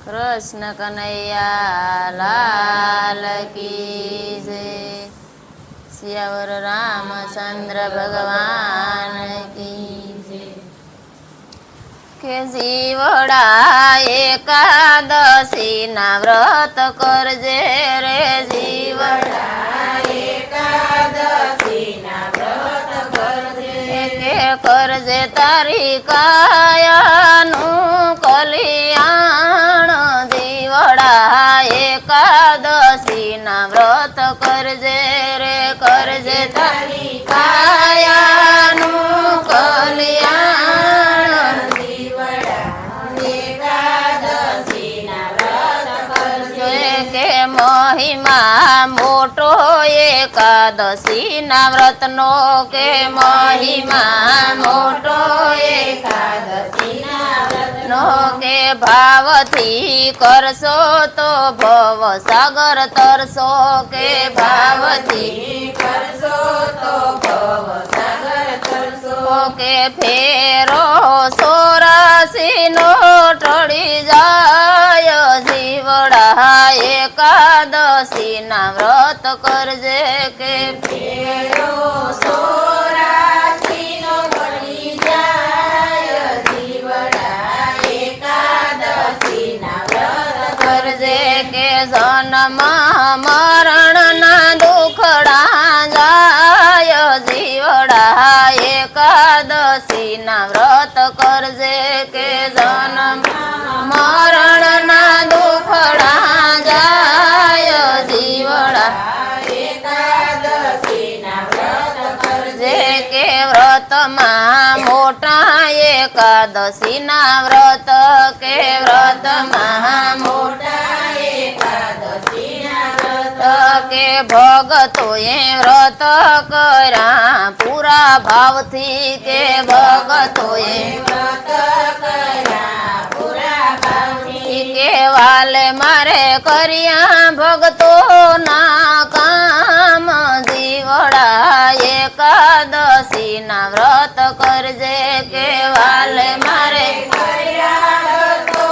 કૃષ્ણ કનૈયા લાલ કી જય। સિયાવર રામચંદ્ર ભગવાન કી જય। કે જીવડા એકાદશી ના વ્રત કરજે રે જીવડા એકાદશી ના વ્રત કરજે કે કરજે તારી કાયાનું કલ્યાણ જીવડા એકાદશી ના વ્રત કરજે રે કરજે તારી કાયાનું કલ્યાણ કે મહિમા મોટો એકાદશી ના વ્રતનો કે મહિમા મોટો એકાદશી ના વ્રતનો કે ભાવથી કરશો તો ભવ સાગર તરશો કે ભાવથી કરશો તો ભવ સાગર તરશો કે ફેરો 84 નો ટળી જાય જીવડા એકાદશી ના વ્રત કરજે કે ફેરો 84 નો ટળી જાય જીવડા એકાદશી ના વ્રત કરજે કે જન્મ મરણ ના દુખડા જાય જીવડા એકાદશી ના વ્રત કરજે કે જન્મ મરણ ના દુખડા જાય જીવડા એકાદશી ના વ્રત કરજે કે વ્રતમાં મોટા એકાદશી ના વ્રત કે વ્રતમાં મોટા એકાદશી ના વ્રત કે ભગતોએ વ્રત કર્યા પૂરા ભાવથી કે ભગતોએ વ્રત કર્યા પૂરા ભાવથી કે વાલે મારે કર્યા ભગતો ના કામ જીવડા એકાદશી ના વ્રત કરજે કે વાલે મારે કર્યા ભગતો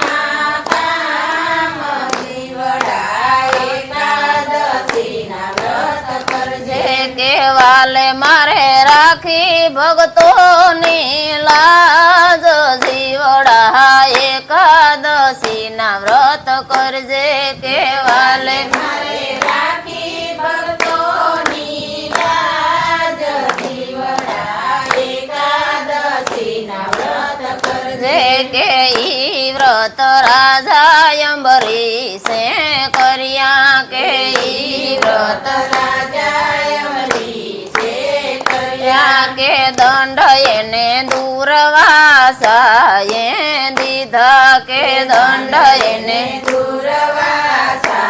ના કામ જીવડા એકાદશી ના વ્રત કરજે કે વાલે મારે રાખી ભક્તોની લાજ જીવડા એકાદશી ના વ્રત કરજે કે વાલે મારે રાખી ભક્તોની લાજ જીવડા એકાદશી ના વ્રત કરજે કે ઈ વ્રત રાજા અંબરીશે કર્યા કે ઈ વ્રત રાજા અંબરીશે કર્યા કે દંડ એને દૂરવાસાએ દીધા કે દંડ એને દૂરવાસાએ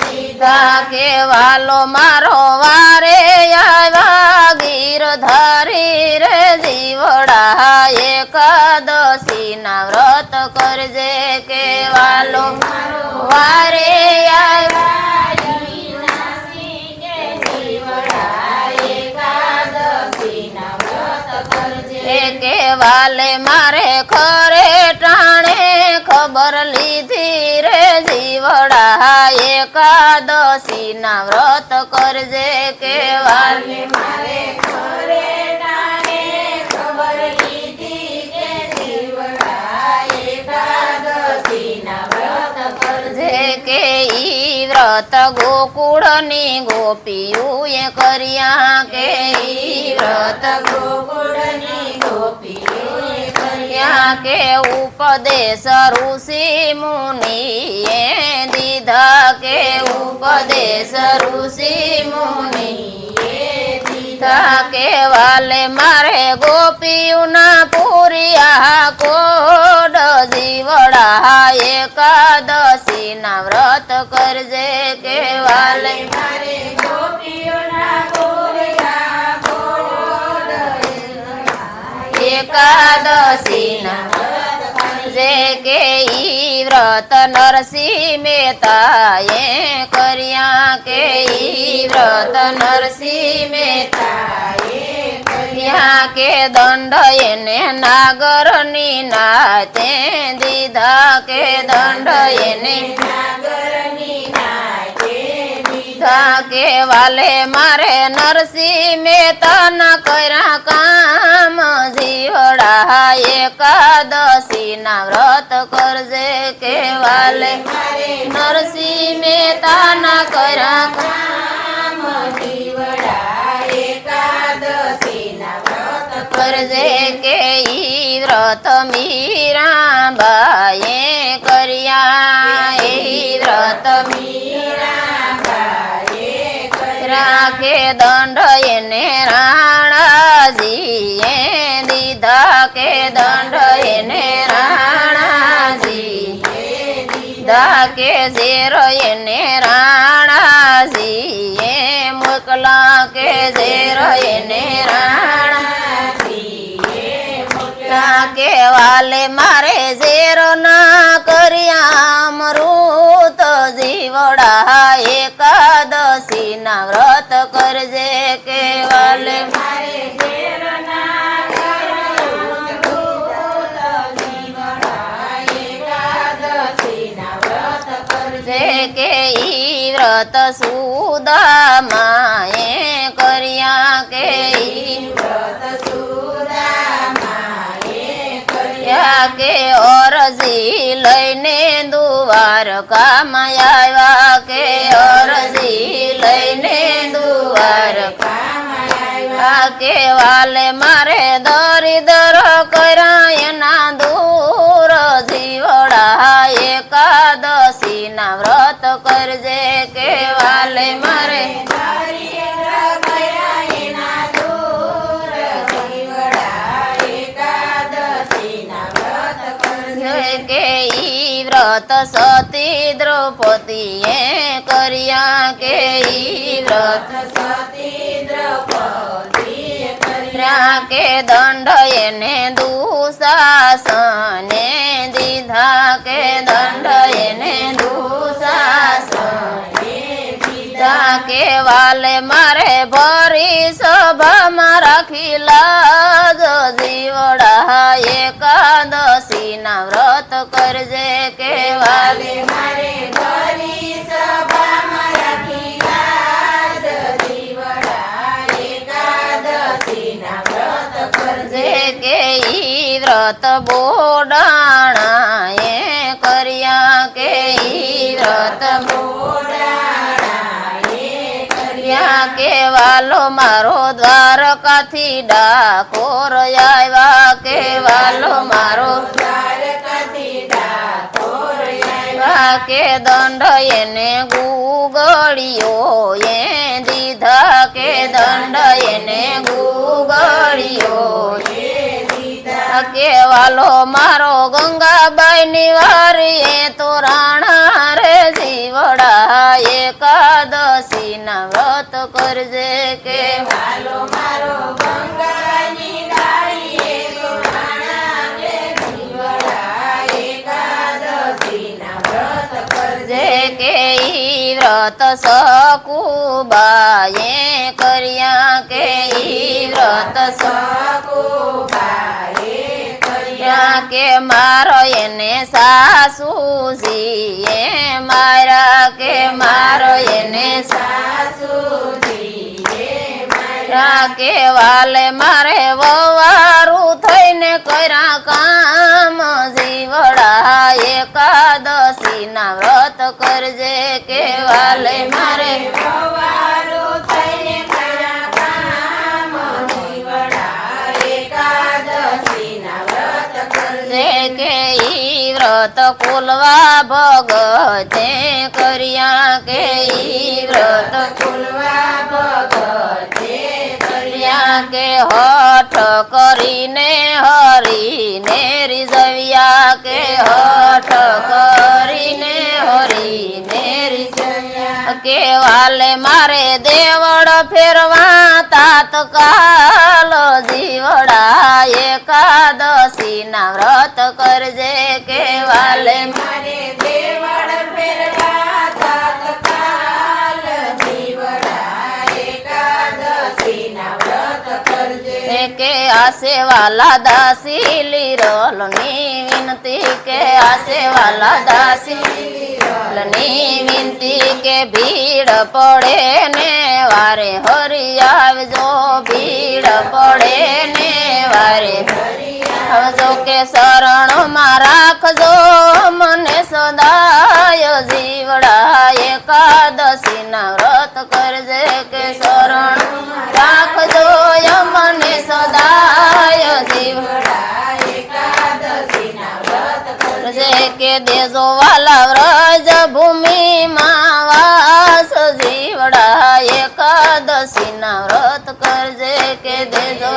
દીધા કે વાલો મારો વારે આવ્યા ગીરધારી રે જીવડા એકાદશી ના વ્રત કરજે કે વાલો મારો વારે આવ્યા ગીરધારી કે જીવડા એકાદશી ના વ્રત કરજે કે વાલે મારે ખરે ટાણે ખબર લીધી રે જીવડા એકાદશી ના વ્રત કરજે કે વાલે મારે ખરે ટાણે ખબર લીધી કે જીવડા એકાદશી ના વ્રત કરજે કે ઈ વ્રત ગોકુળની ગોપીઓએ કર્યા કે ઈ વ્રત ગોકુળની ગોપીઓએ કર્યા કે ઉપદેશ ઋષિ મુનિએ દીધા કે ઉપદેશ ઋષિ મુનિએ દીધા કે વાલે મારે ગોપીઓના પૂર્યા કોડ જીવડા એકાદશી ના વ્રત કરજે કે વાલે મારે ગોપીઓના પૂર્યા કોડ એકાદશી ના વ્રત કરજે કે ઈ વ્રત નરસિંહ મહેતાએ કર્યા કે ઈ વ્રત નરસિંહ મહેતાએ કર્યા યા કે દંડ એને નાગરની નાતે દીધા કે દંડ એને દીધા કે વાલે મારે નરસિંહ મહેતાના કર્યા કામ જીવડા એકાદશી ના વ્રત કરજે કે વાલે નરસિંહ મહેતાના કર્યા કામ કરજે કે ઈ વ્રત મીરાબાઈએ કર્યા ઈ વ્રત કે દંડ એને રાણાજીએ દીધા કે દંડ એને રાણાજી દીધા કે ઝેર એને રાણાજીએ મોકલા કે ઝેર એને કે વાલે મારે ઝેર ના કર્યા મૃત જીવડા એકાદશી ના વ્રત કરજે કે વાલે મારે ઝેર ના કર્યા એકાદશી ના વ્રત કરજે કે ઈ વ્રત સુદામાએ કર્યા કે ઈ વ્રત કે અરજી લઈને દ્વારકામાં આવ્યા કે અરજી લઈને દ્વારકામાં આવ્યા કે વાલે મારે દરિદર કર્યા એના દૂર જીવડા એકાદશી ના વ્રત કરજે કે વાલે મારે કે ઈ વ્રત સતી દ્રૌપદીએ કર્યા કે ઈ વ્રત સતી દ્રૌપદીએ કર્યા કે દંડ એને દુશાસને દીધા કે દંડ એને દુશાસને દીધા કે વાલે મારે ભરી સભામાં રાખી લાજ જીવડા એકાદશી ના વ્રત કરજે કે વાલે મારે ભરી સભામાં રાખી લાજ જીવડા એકાદશી ના વ્રત કરજે કે ઈ વ્રત બોડાણાએ કર્યા કે ઈ વ્રત કે વાલો મારો દ્વારકાથી ડાકોર આવ્યા કે વાલો મારો દ્વારકાથી ડાકોર આવ્યા કે દંડ એને ગુગળીઓ એ દીધા કે દંડ એને ગુગળીઓ કે વાલો મારો ગંગાબાઈ નિવારીએ તો રાણા રે જીવડા એકાદશી ના વ્રત કરજે કે વાલો મારો ગંગાની ગાડીએ તો રાણા રે જીવડા એકાદશી ના વ્રત કરજે કે ઈ વ્રત સકુબાએ કર્યા કે ઈ વ્રત સકુબાએ કે મારો એને સાસુજીએ મારા કે મારો એને સાસુજીએ મારા કે વાલે મારે વવારું થઈને કર્યા કામ જીવડા એકાદશી ના વ્રત કરજે કે વાલે મારે વવારું થઈને કર્યા કામ જીવડા એકાદશી ના વ્રત કરજે કે ઈ વ્રત કુલવા ભગતે કર્યા કે ઈ વ્રત કુલવા ભગતે કર્યા કે હઠ કરીને હરીને રીઝવ્યા કે હઠ કરીને હરીને રીઝવ્યા કે વાલે મારે દેવળ ફેરવા તાત્કાલ જીવડા એકાદશી ના વ્રત કરજે કે વાલે મારે દેવળ ફેરવા તાત્કાલ જીવડા એકાદશી ના વ્રત કરજે કે આસે વાલા દાસી લીરોલની વિનતી કે આસે વાલા દાસી લીરોલની વિનતી કે ભીડ પડે ને વારે હરી આવજો ભીડ પડે ને વારે આવજો કે શરણમાં રાખજો મને સદાય જીવડા એકાદશીના વ્રત કરજે કે શરણ રાખજો મને સદાય જીવડા એકાદશીના વ્રત કરજે કે દેજો વાલા વ્રજ ભૂમિમાં વાસ જીવડા એકાદશીના વ્રત કરજે કે દેજો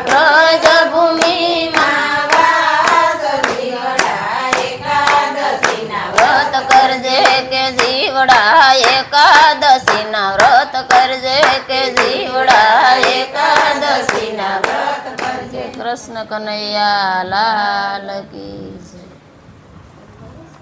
વ્રજ ભૂમિમાં વાસ જીવડા એકાદશીના વ્રત કરજે કે જીવડા એકાદશીના વ્રત કરજે કે જીવડા એકાદશીના વ્રત કરજે. કૃષ્ણ કનૈયા લાલ કી